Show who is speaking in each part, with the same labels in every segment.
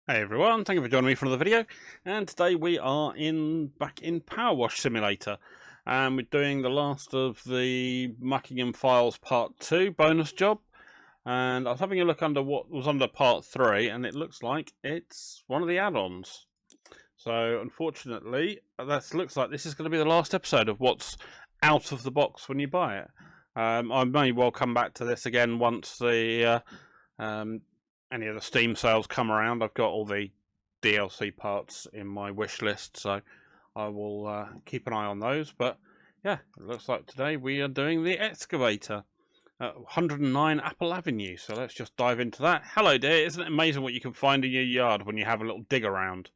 Speaker 1: Hey everyone, thank you for joining me for another video, and today we are back in PowerWash Simulator, and we're doing the last of the Muckingham Files Part 2 bonus job. And I was having a look under what was under Part 3, and it looks like it's one of the add-ons. So unfortunately, that looks like this is going to be the last episode of what's out of the box when you buy it. I may well come back to this again once the any of the Steam sales come around. I've got all the DLC parts in my wish list, so I will keep an eye on those. But yeah, it looks like today we are doing the Excavator at 109 Apple Avenue. So let's just dive into that. Hello dear, isn't it amazing what you can find in your yard when you have a little dig around?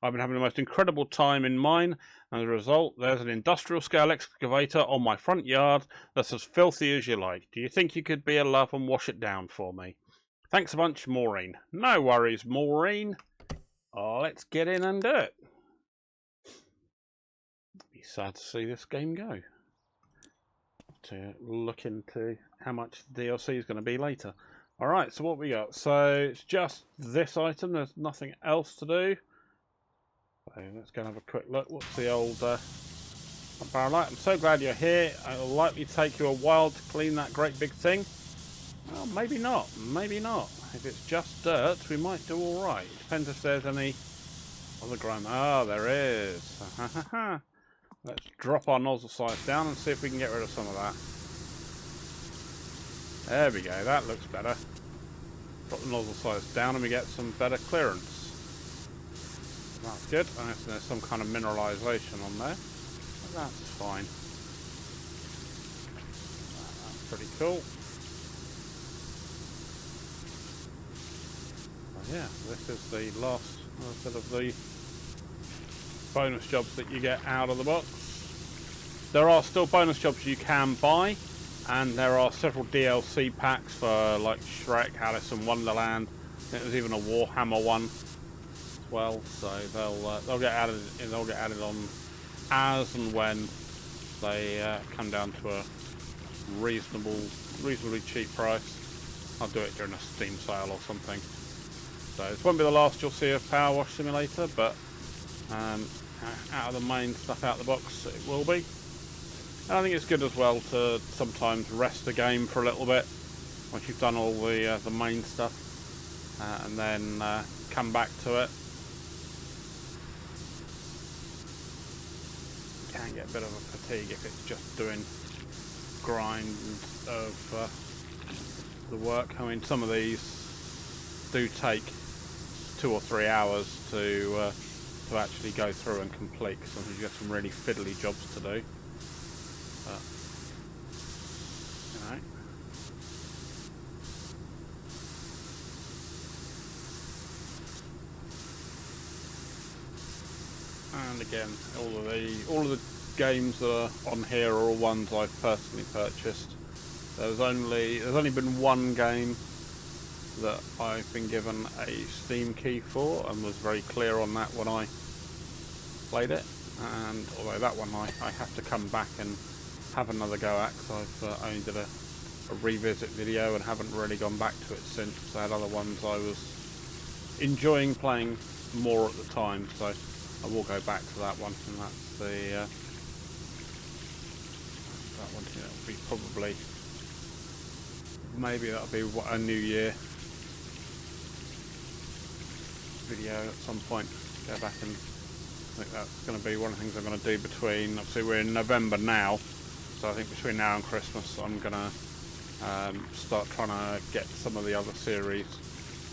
Speaker 1: I've been having the most incredible time in mine, and as a result, there's an industrial scale excavator on my front yard that's as filthy as you like. Do you think you could be a love and wash it down for me? Thanks a bunch, Maureen. No worries, Maureen. Let's get in and do it. Be sad to see this game go. To look into how much the DLC is going to be later. Alright, so what we got? So it's just this item. There's nothing else to do. So let's go and have a quick look. What's the old barrel light? I'm so glad you're here. It'll likely take you a while to clean that great big thing. Well, maybe not. Maybe not. If it's just dirt, we might do all right. Depends if there's any other grime. Ah, there is. Let's drop our nozzle size down and see if we can get rid of some of that. There we go. That looks better. Drop the nozzle size down and we get some better clearance. That's good. Unless there's some kind of mineralization on there. But that's fine. That's pretty cool. Yeah, this is the last bit of the bonus jobs that you get out of the box. There are still bonus jobs you can buy, and there are several DLC packs for like Shrek, Alice in Wonderland. I think there's even a Warhammer one as well. So they'll get added. They'll get added on as and when they come down to a reasonably cheap price. I'll do it during a Steam sale or something. So this won't be the last you'll see of PowerWash Simulator, but out of the main stuff out of the box it will be. And I think it's good as well to sometimes rest the game for a little bit once you've done all the main stuff, and then come back to it. You can get a bit of a fatigue if it's just doing grind of the work. I mean, some of these do take 2 or 3 hours to actually go through and complete, because sometimes you get some really fiddly jobs to do. But, you know. And again, all of the games that are on here are all ones I've personally purchased. There's only been one game that I've been given a Steam key for, and was very clear on that when I played it. And although that one I have to come back and have another go at, because I've only did a revisit video and haven't really gone back to it since. I had other ones I was enjoying playing more at the time, so I will go back to that one. And that's the that one. It'll be probably, maybe that'll be a New Year video at some point. Go back, and I think that's going to be one of the things I'm going to do between, obviously we're in November now, so I think between now and Christmas I'm going to start trying to get some of the other series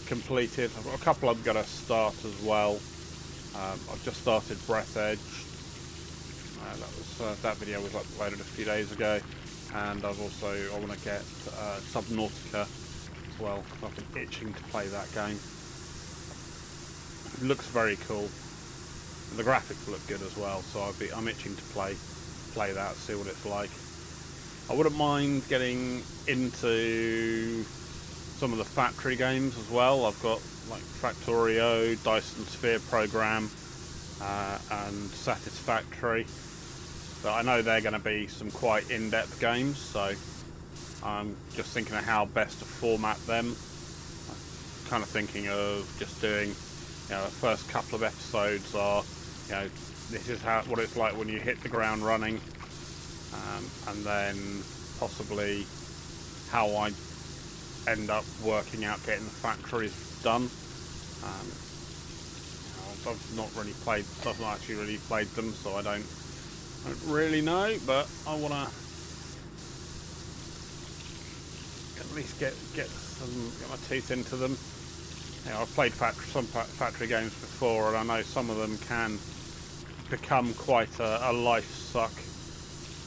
Speaker 1: completed. I've got a couple I'm going to start as well. I've just started Breath Edge. That video was uploaded a few days ago, and I want to get Subnautica as well, because I've been itching to play that game. It looks very cool. The graphics look good as well, so I'm itching to play that, see what it's like. I wouldn't mind getting into some of the factory games as well. I've got like Factorio, Dyson Sphere Program, and Satisfactory. But I know they're going to be some quite in-depth games, so I'm just thinking of how best to format them. I'm kind of thinking of just doing You know, the first couple of episodes are, you know, this is what it's like when you hit the ground running, and then possibly how I end up working out getting the factories done. I've not actually really played them, so I don't really know, but I want to at least get my teeth into them. You know, I've played some factory games before, and I know some of them can become quite a life suck,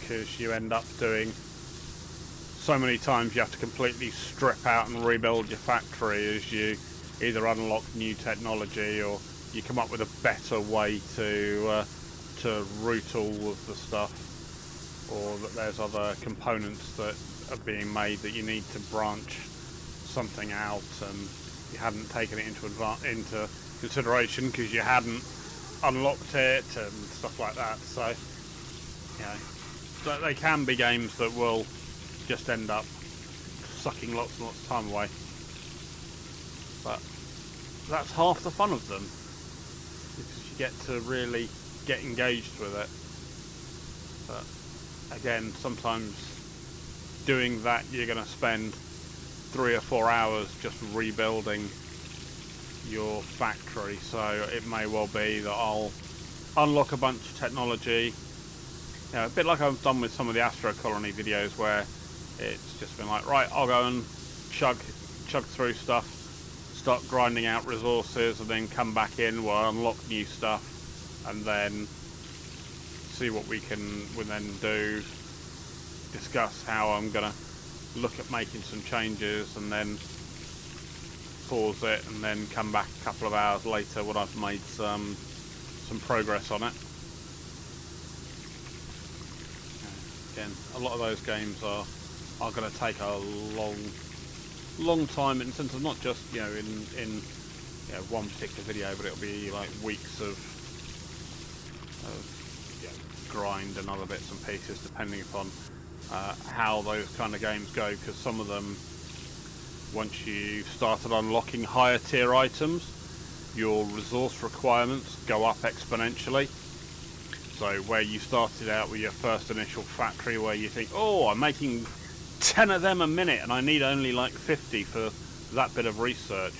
Speaker 1: because you end up doing so many times you have to completely strip out and rebuild your factory as you either unlock new technology or you come up with a better way to route all of the stuff, or that there's other components that are being made that you need to branch something out and you hadn't taken it into consideration because you hadn't unlocked it and stuff like that. So, you know, they can be games that will just end up sucking lots and lots of time away, but that's half the fun of them, because you get to really get engaged with it. But again, sometimes doing that you're going to spend 3 or 4 hours just rebuilding your factory, so it may well be that I'll unlock a bunch of technology, you know, a bit like I've done with some of the Astro Colony videos, where it's just been like, right, I'll go and chug through stuff, start grinding out resources, and then come back in, we'll unlock new stuff, and then see what we can then do, discuss how I'm gonna look at making some changes, and then pause it, and then come back a couple of hours later when I've made some progress on it. Again, a lot of those games are going to take a long time, in the sense of not just, you know, in you know, one particular video, but it'll be like weeks of you know, grind and other bits and pieces, depending upon how those kind of games go, because some of them, once you started unlocking higher tier items, your resource requirements go up exponentially. So where you started out with your first initial factory, where you think, oh, I'm making 10 of them a minute and I need only like 50 for that bit of research.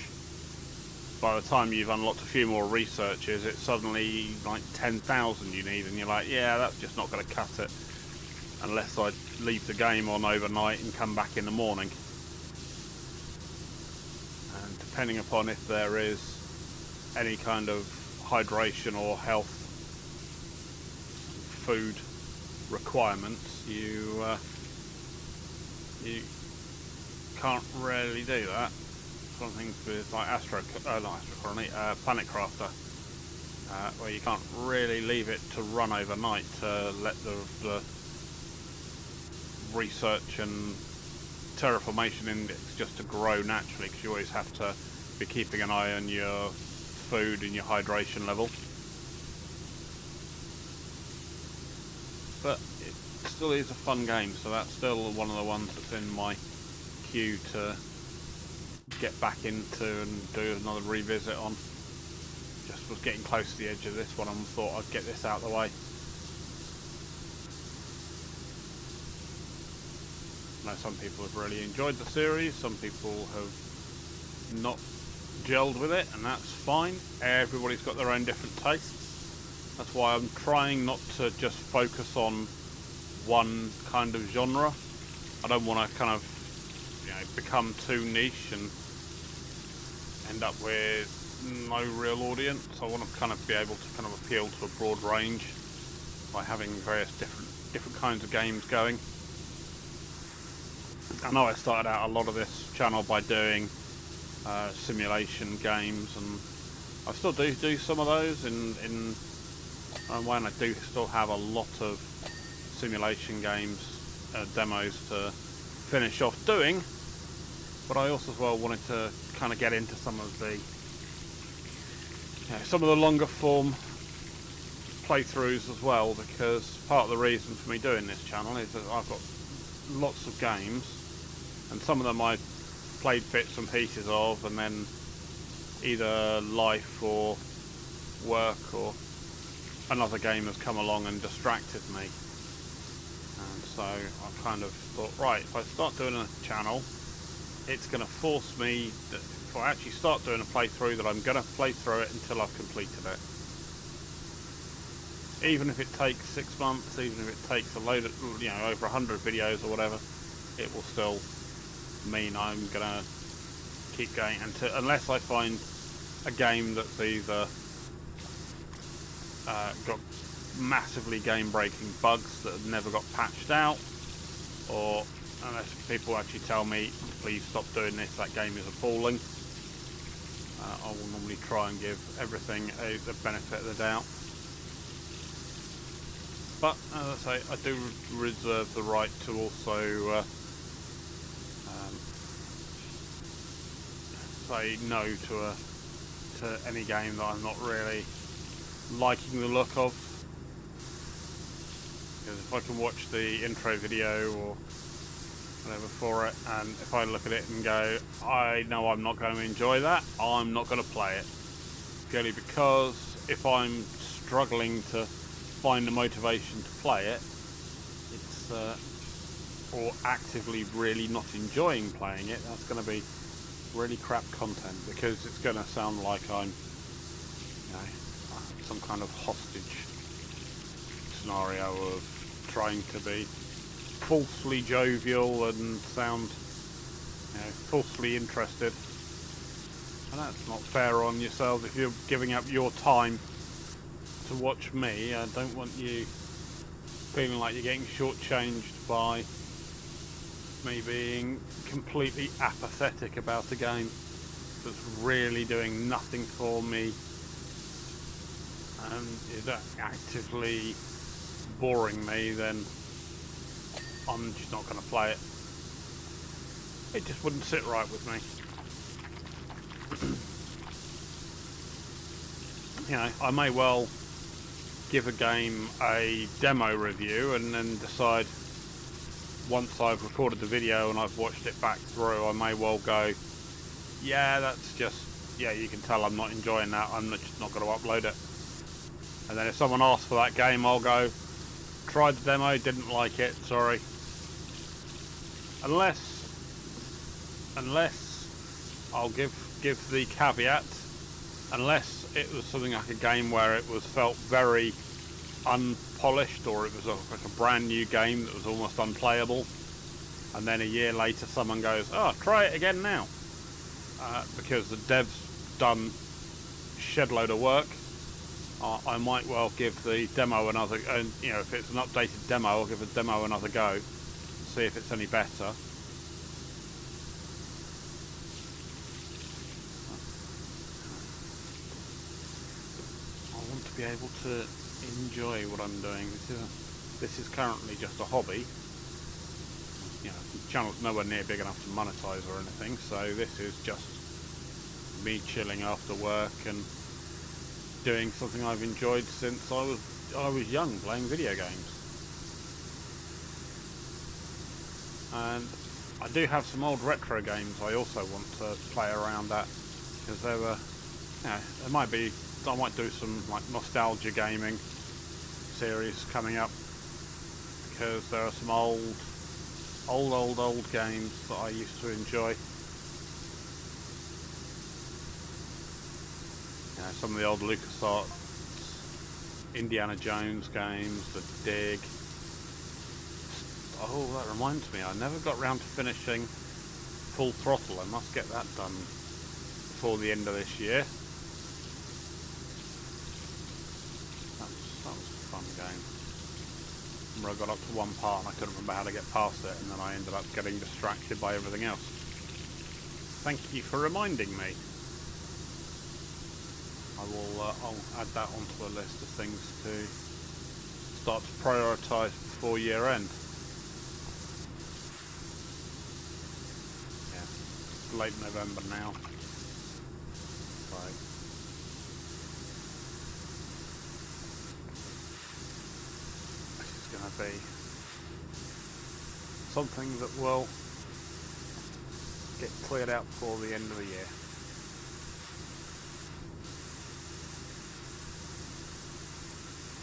Speaker 1: By the time you've unlocked a few more researches, it's suddenly like 10,000 you need, and you're like, yeah, that's just not going to cut it unless I leave the game on overnight and come back in the morning. And depending upon if there is any kind of hydration or health food requirements, you can't really do that. Some things with like Planet Crafter, where you can't really leave it to run overnight to let the research and terraformation index just to grow naturally, because you always have to be keeping an eye on your food and your hydration level. But it still is a fun game, so that's still one of the ones that's in my queue to get back into and do another revisit on. Just was getting close to the edge of this one and thought I'd get this out of the way. I know some people have really enjoyed the series, some people have not gelled with it, and that's fine. Everybody's got their own different tastes. That's why I'm trying not to just focus on one kind of genre. I don't want to kind of, you know, become too niche and end up with no real audience. I want to kind of be able to kind of appeal to a broad range by having various different kinds of games going. I know I started out a lot of this channel by doing simulation games, and I still do some of those in when I do still have a lot of simulation games demos to finish off doing, but I also as well wanted to kind of get into some of the longer form playthroughs as well, because part of the reason for me doing this channel is that I've got lots of games, and some of them I've played bits and pieces of, and then either life or work or another game has come along and distracted me. And so I kind of thought, right, if I start doing a channel, it's going to force me that if I actually start doing a playthrough, that I'm going to play through it until I've completed it. Even if it takes 6 months, even if it takes a load of, over 100 videos or whatever, it will still mean I'm going to keep going unless I find a game that's either got massively game-breaking bugs that have never got patched out, or unless people actually tell me, please stop doing this, that game is appalling. I will normally try and give everything the benefit of the doubt. But as I say, I do reserve the right to also say no to any game that I'm not really liking the look of. Because if I can watch the intro video or whatever for it, and if I look at it and go, I know I'm not going to enjoy that, I'm not going to play it. Purely because if I'm struggling to find the motivation to play it, it's or actively really not enjoying playing it, that's going to be really crap content, because it's going to sound like I'm some kind of hostage scenario of trying to be falsely jovial and sound falsely interested, and that's not fair on yourself. If you're giving up your time to watch me, I don't want you feeling like you're getting shortchanged by me being completely apathetic about a game that's really doing nothing for me and is actively boring me. Then I'm just not going to play it. It just wouldn't sit right with me. I may well give a game a demo review and then decide, once I've recorded the video and I've watched it back through, I may well go, yeah, that's just, you can tell I'm not enjoying that, I'm just not going to upload it. And then if someone asks for that game, I'll go, tried the demo, didn't like it, sorry. Unless I'll give the caveat, unless it was something like a game where it felt very unpolished, or it was like a brand new game that was almost unplayable, and then a year later someone goes, oh, try it again now, because the dev's done a shed load of work, I might well give the demo another, and if it's an updated demo, I'll give the demo another go, see if it's any better. I want to be able to enjoy what I'm doing. This is currently just a hobby. The channel's nowhere near big enough to monetize or anything, so this is just me chilling after work and doing something I've enjoyed since I was young, playing video games. And I do have some old retro games I also want to play around at, because there were, there might be, I might do some like nostalgia gaming series coming up, because there are some old games that I used to enjoy. Some of the old LucasArts, Indiana Jones games, The Dig. Oh, that reminds me, I never got round to finishing Full Throttle. I must get that done before the end of this year. That was a fun game. I got up to one part and I couldn't remember how to get past it, and then I ended up getting distracted by everything else. Thank you for reminding me. I'll add that onto a list of things to start to prioritise before year end. Yeah, it's late November now. Right. This is going to be something that will get cleared out before the end of the year.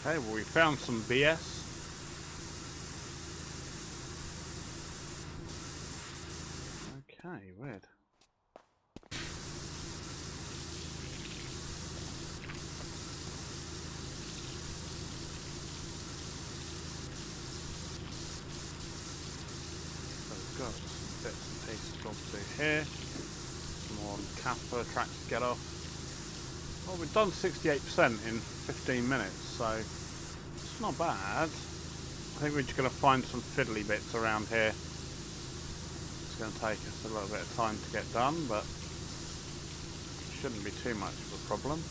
Speaker 1: Okay, well we found some BS. Okay, weird. So we've got some bits and pieces gone through here. Some more on the camper track to get off. Well, we've done 68% in 15 minutes, so it's not bad. I think we're just going to find some fiddly bits around here. It's going to take us a little bit of time to get done, but it shouldn't be too much of a problem.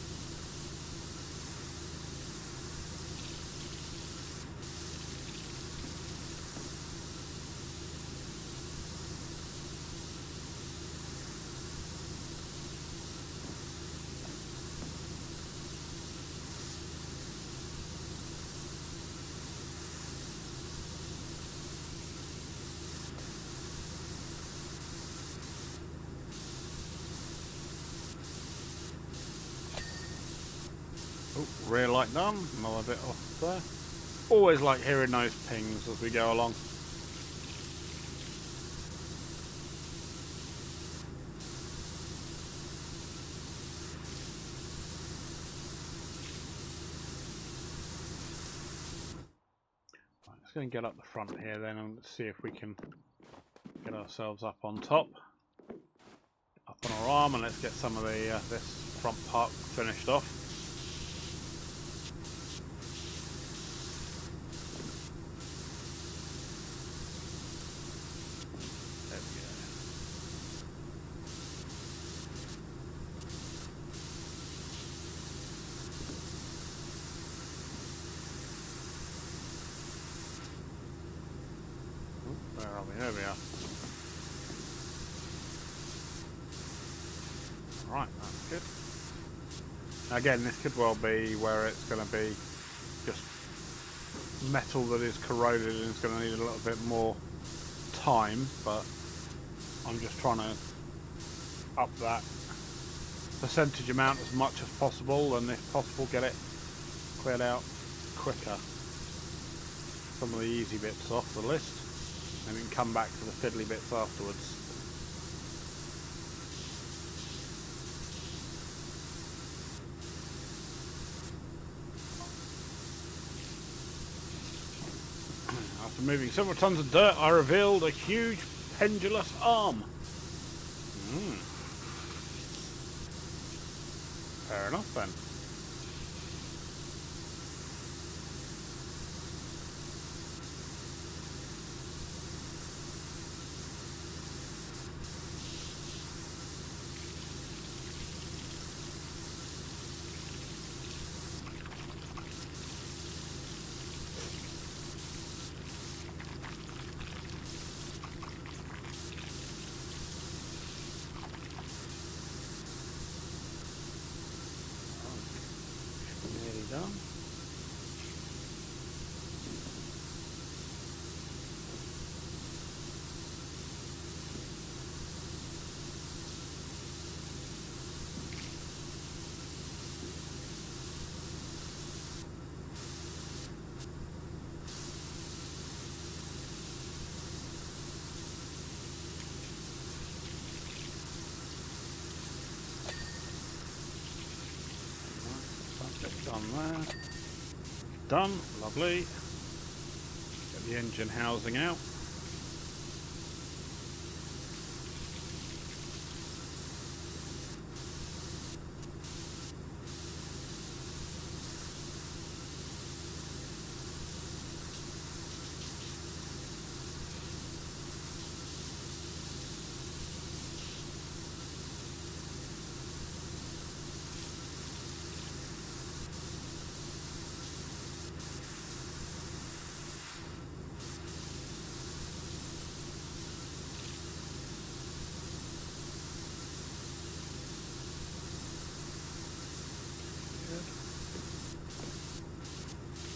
Speaker 1: Oh, rear light done, another bit off there. Always like hearing those pings as we go along. Right, let's go and get up the front here then and see if we can get ourselves up on top. Up on our arm, and let's get some of the this front part finished off. Where are we? There we are. Right, that's good. Again, this could well be where it's going to be just metal that is corroded and it's going to need a little bit more time, but I'm just trying to up that percentage amount as much as possible, and if possible get it cleared out quicker. Some of the easy bits off the list, and we can come back to the fiddly bits afterwards. After moving several tons of dirt, I revealed a huge pendulous arm. Fair enough then. Done. Done there. Done. Lovely. Get the engine housing out.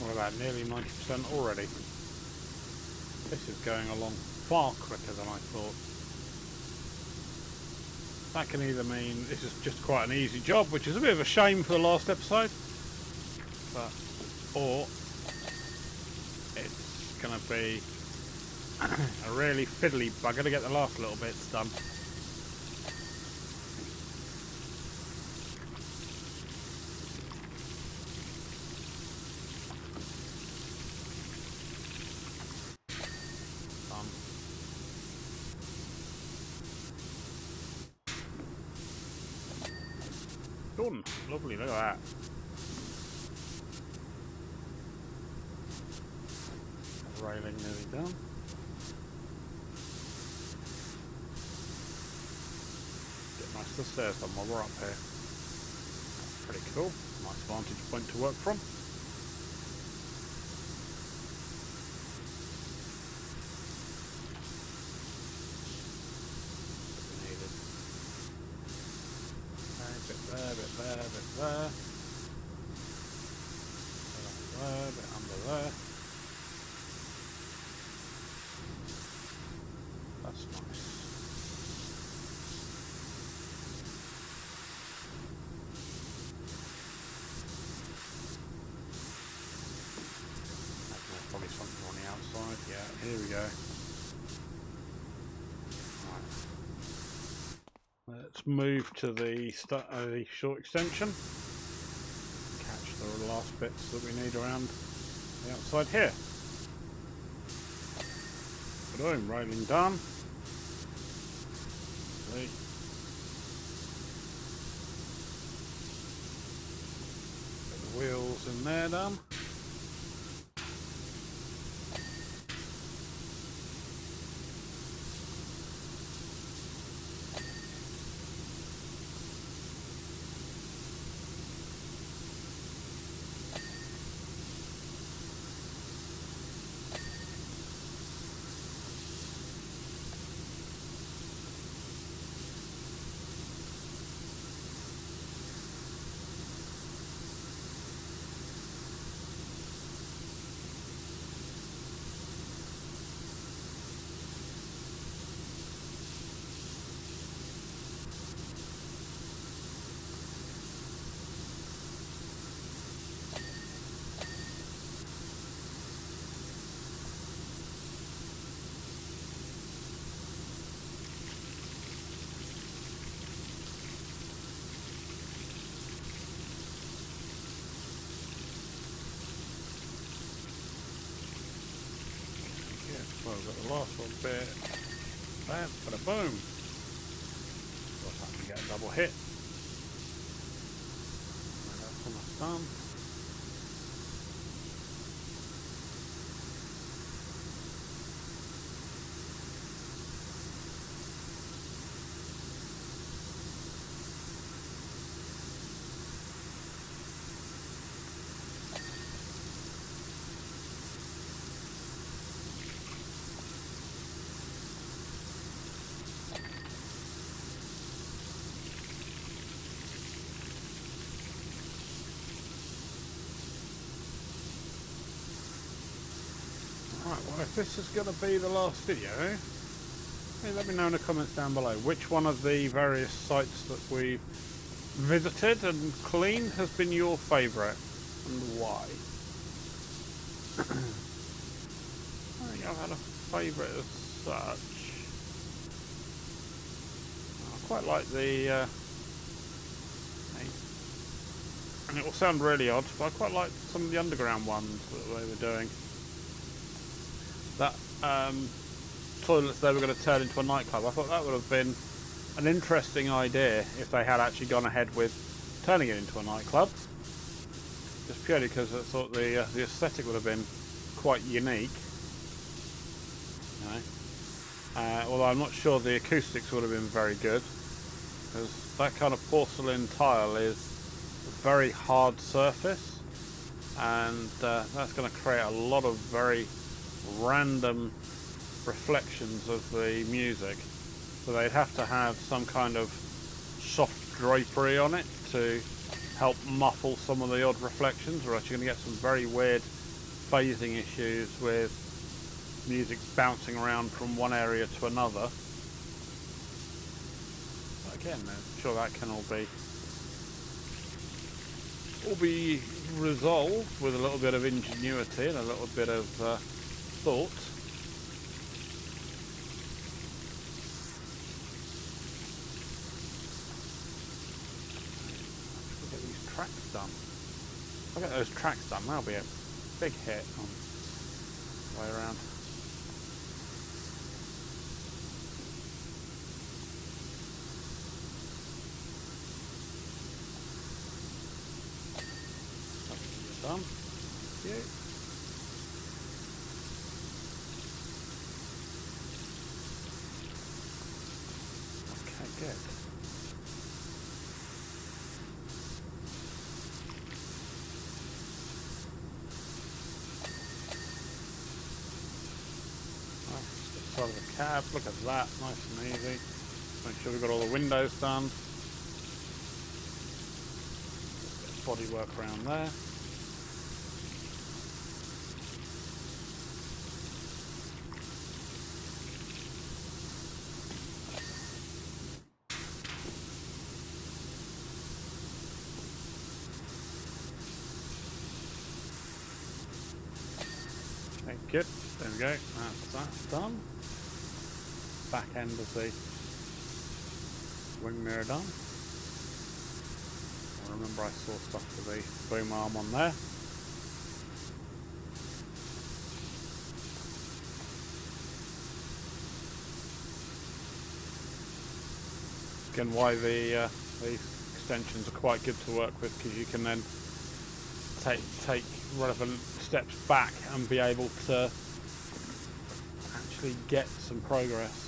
Speaker 1: We're about nearly 90% already. This is going along far quicker than I thought. That can either mean this is just quite an easy job, which is a bit of a shame for the last episode, but or it's going to be a really fiddly bugger to get the last little bits done. Done. Lovely, look at that. Railing nearly done. Get most of the stairs done while we're up here. Pretty cool. Nice vantage point to work from. Bit there, bit there. Bit under there, bit under there. That's nice. There's probably something on the outside. Yeah, here we go. Let's move to the short extension. Catch the last bits that we need around the outside here. Boom, railing done. See. Get the wheels in there done. Well, we've got the last one bit. Bam, bada boom. Got time to get a double hit. And that's almost done. Right, well, if this is going to be the last video, hey, let me know in the comments down below which one of the various sites that we've visited and cleaned has been your favourite and why. I don't think I've had a favourite as such. I quite like the and it will sound really odd, but I quite like some of the underground ones that they were doing. That toilets they were going to turn into a nightclub. I thought that would have been an interesting idea if they had actually gone ahead with turning it into a nightclub. Just purely because I thought the aesthetic would have been quite unique. You know? Although I'm not sure the acoustics would have been very good, because that kind of porcelain tile is a very hard surface, and that's going to create a lot of very random reflections of the music, so they'd have to have some kind of soft drapery on it to help muffle some of the odd reflections, or else you're going to get some very weird phasing issues with music bouncing around from one area to another. But again, I'm sure that can all be will be resolved with a little bit of ingenuity and a little bit of thought. Let's get these tracks done. If I get those tracks done, that'll be a big hit on the way around. Done. Yeah. Okay, good. Nice. Side of the cab. Look at that. Nice and easy. Make sure we've got all the windows done. Bit of body work around there. Okay, good. There we go. That's done. Back end of the wing mirror done. I remember I saw stuff for the boom arm on there. Again, why these extensions are quite good to work with, because you can then take relevant steps back and be able to actually get some progress.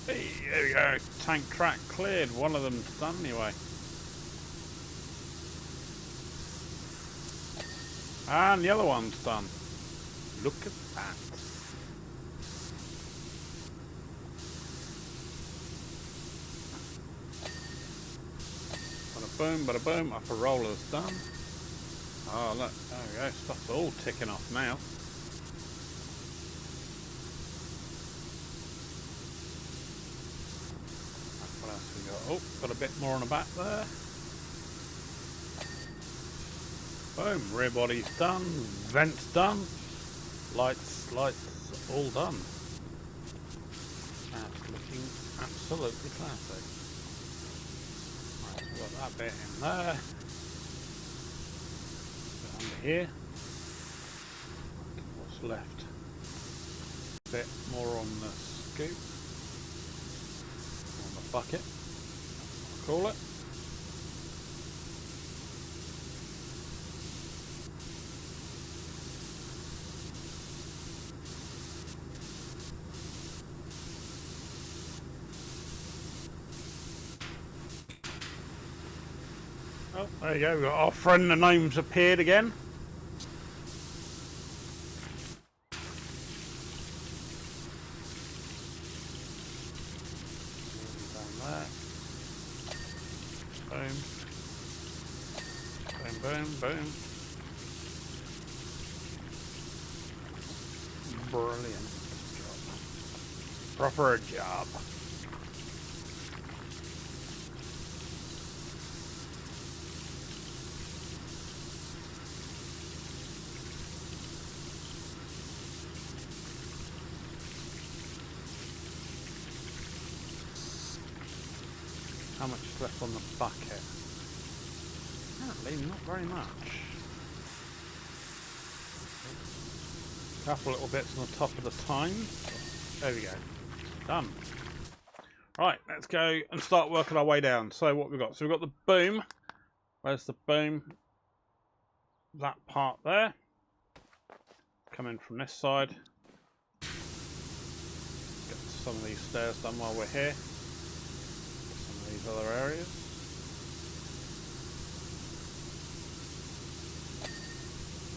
Speaker 1: Hey, there we go. Tank track cleared. One of them's done anyway. And the other one's done. Look at that. Bada boom, bada boom. Upper roller's done. Oh look, there we go. Stuff's all ticking off now. What else we got? Oh, got a bit more on the back there. Boom, rear body's done, vents done, lights all done. That's looking absolutely classic. Right, so we've got that bit in there. Bit under here. What's left? A bit more on the scoop. On the bucket, I'll call it. Oh, there you go, we've got our friend, the name's appeared again. Down there. Boom. Boom, boom, boom. Brilliant job. Proper job. How much is left on the bucket? Apparently not very much. A couple little bits on the top of the tines. There we go. Done. Right, let's go and start working our way down. So what we've got? So we've got the boom. Where's the boom? That part there. Come in from this side. Get some of these stairs done while we're here. These other areas.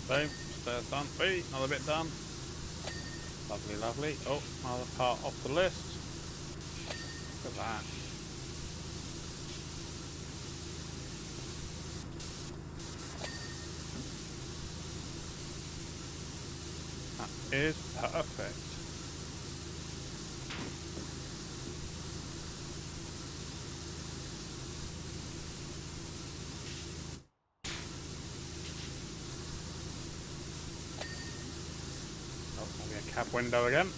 Speaker 1: Boom, stairs done. Wait, another bit done. Lovely, lovely. Oh, another part off the list. Look at that. That is perfect. Cab window again.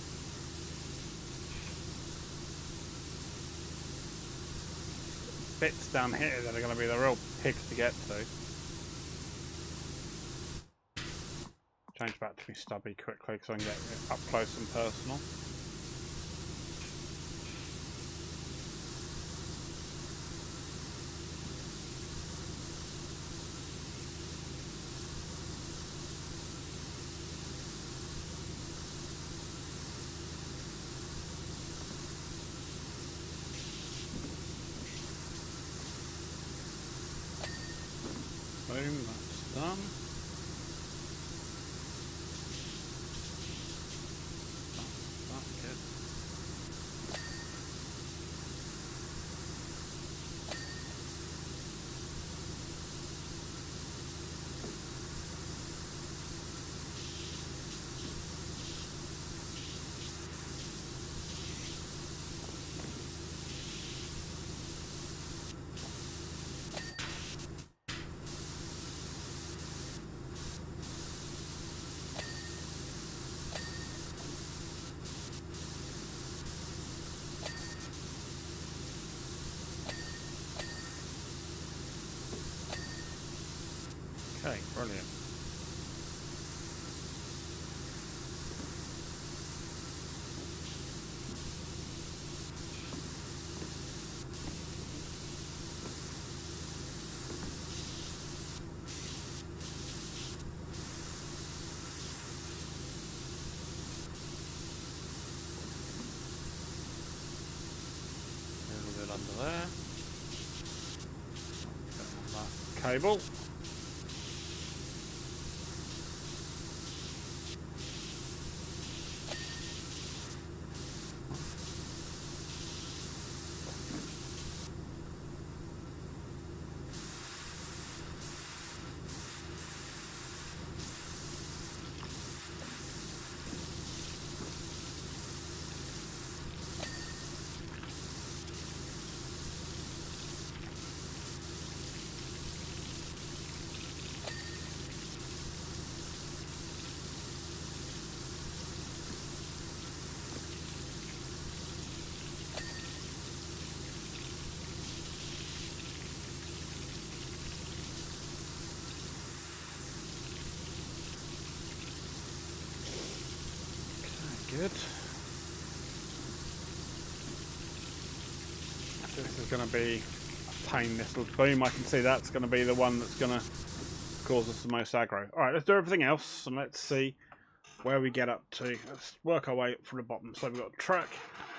Speaker 1: Bits down here that are going to be the real pigs to get to. Change back to me stubby quickly so I can get it up close and personal. Boom, that's done. That's good. Okay, brilliant. A little bit under there. Get on that cable. Good. This is going to be a pain, this little boom. I can see that's going to be the one that's going to cause us the most aggro. Alright, let's do everything else and let's see where we get up to. Let's work our way up from the bottom. So we've got track,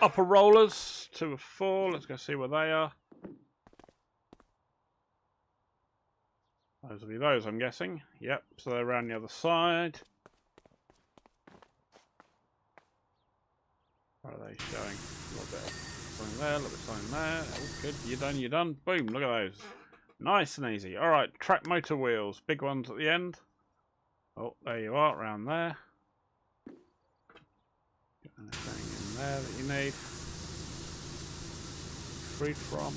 Speaker 1: upper rollers, 2 of 4. Let's go see where they are. Those will be those, I'm guessing. Yep, so they're around the other side. What are they showing? A little bit of something there, a little bit of something there. Oh, good. You're done, you're done. Boom, look at those. Nice and easy. Alright, track motor wheels. Big ones at the end. Oh, there you are, around there. Get anything in there that you need. Free from.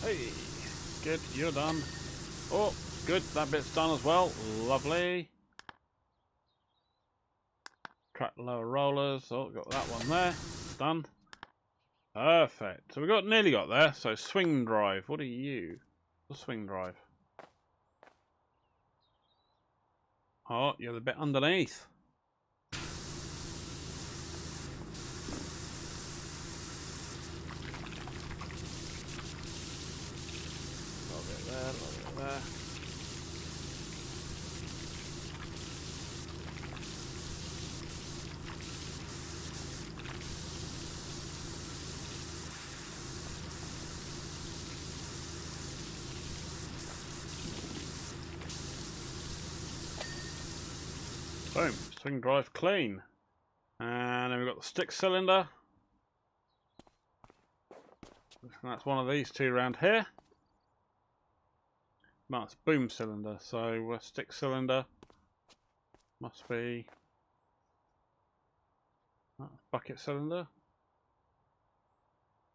Speaker 1: Hey, good, you're done. Oh, good, that bit's done as well. Lovely. Track lower rollers. Oh, got that one there. Done. Perfect. So we got nearly got there. So swing drive. What are you? The swing drive. Oh, you're the bit underneath. There. Boom, swing drive clean. And then we've got the stick cylinder. That's one of these 2 around here. No, it's boom cylinder, so stick cylinder must be bucket cylinder.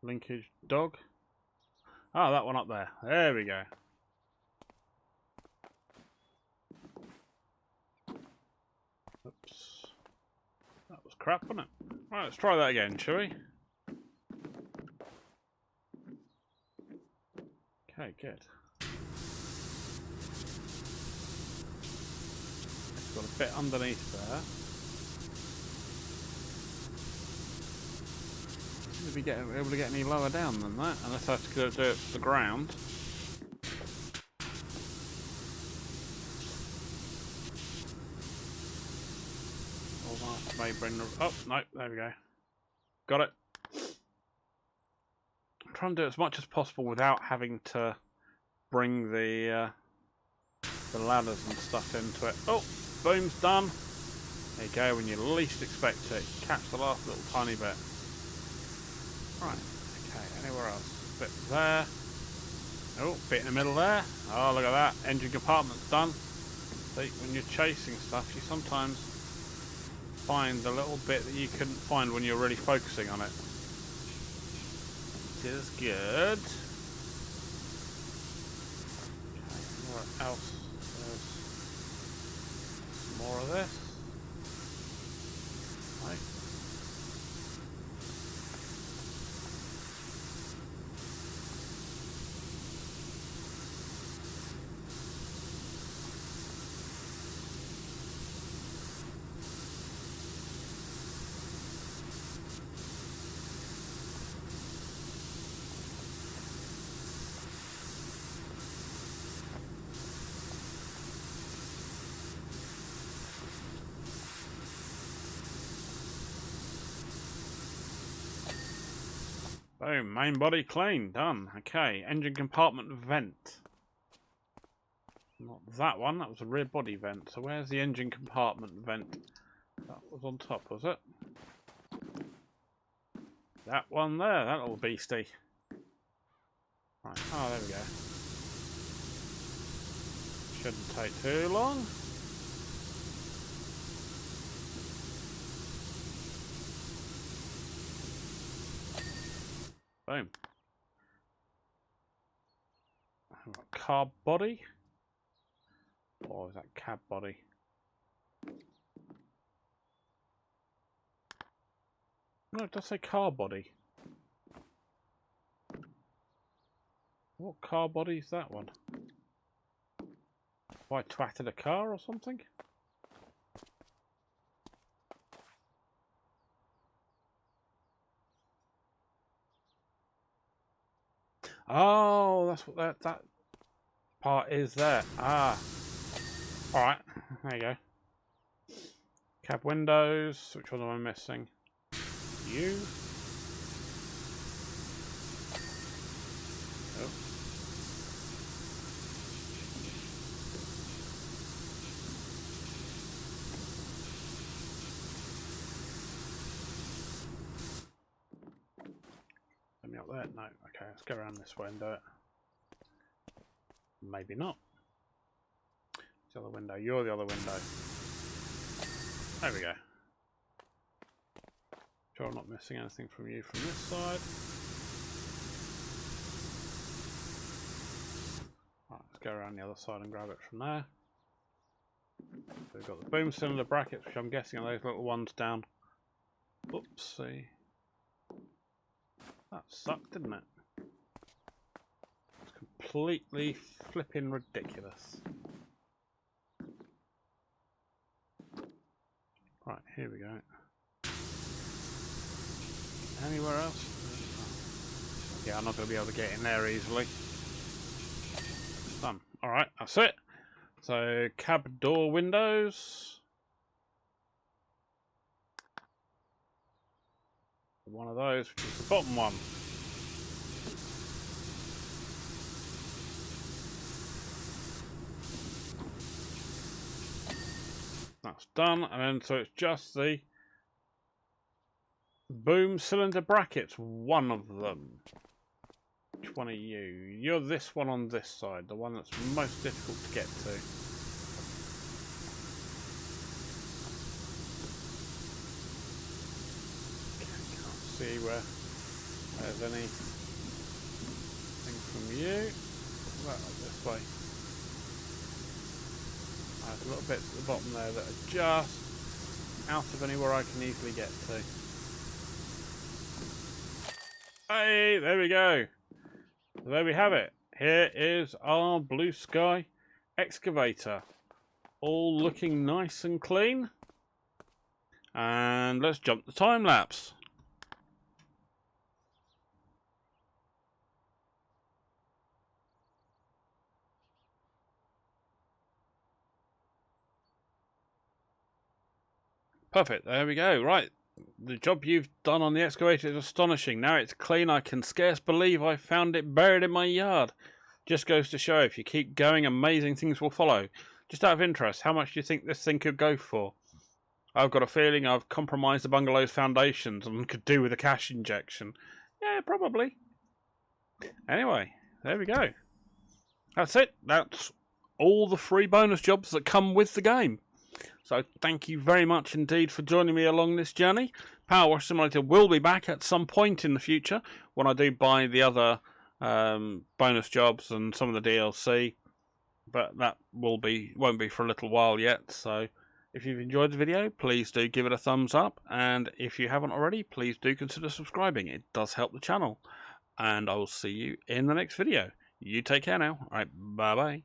Speaker 1: Linkage dog. Oh, that one up there. There we go. Oops. That was crap, wasn't it? Right, let's try that again, shall we? Okay, good. It's got a bit underneath there. Seem to be able to get any lower down than that, unless I have to do it to the ground. May bring the... Oh, no, there we go. Got it. I'm trying to do as much as possible without having to bring the ladders and stuff into it. Oh, boom's done. There you go, when you least expect it. Catch the last little tiny bit. Right, okay, anywhere else? Bit there. Oh, bit in the middle there. Oh, look at that. Engine compartment's done. See, when you're chasing stuff, you sometimes find the little bit that you couldn't find when you're really focusing on it. Which is good. Okay, where else? There's more of this. Right. Boom, main body clean, done. Okay, engine compartment vent. Not that one, that was a rear body vent. So where's the engine compartment vent? That was on top, was it? That one there, that little beastie. Right, oh, there we go. Shouldn't take too long. Boom. Carb body? Or is that cab body? No, it does say car body. What car body is that one? Have I twatted a car or something? Oh, that's what that part is there. Ah. Alright, there you go. Cab windows. Which one am I missing? You. Oh. Let me up there? No. Okay, let's go around this way and do it. Maybe not. The other window. You're the other window. There we go. Sure I'm not missing anything from you from this side. Right, let's go around the other side and grab it from there. So we've got the boom cylinder brackets, which I'm guessing are those little ones down. Oopsie. That sucked, didn't it? It's completely flipping ridiculous. Right, here we go. Anywhere else? Yeah, I'm not going to be able to get in there easily. Done. Alright, that's it. So, cab door windows. One of those, which is the bottom one. That's done, and then so it's just the boom cylinder brackets, one of them. Which one are you? You're this one on this side, the one that's most difficult to get to. Okay, can't see where. there's anything from you. Well, this way. There's little bits at the bottom there that are just out of anywhere I can easily get to. Hey, there we go. There we have it. Here is our blue sky excavator. All looking nice and clean. And let's jump the time lapse. Perfect, there we go. Right, the job you've done on the excavator is astonishing. Now it's clean, I can scarce believe I found it buried in my yard. Just goes to show, if you keep going, amazing things will follow. Just out of interest, how much do you think this thing could go for? I've got a feeling I've compromised the bungalow's foundations and could do with a cash injection. Yeah, probably. Anyway, there we go. That's it. That's all the free bonus jobs that come with the game. So thank you very much indeed for joining me along this journey. PowerWash Simulator will be back at some point in the future when I do buy the other bonus jobs and some of the DLC. But that won't be for a little while yet. So if you've enjoyed the video, please do give it a thumbs up. And if you haven't already, please do consider subscribing. It does help the channel. And I will see you in the next video. You take care now. All right, bye-bye.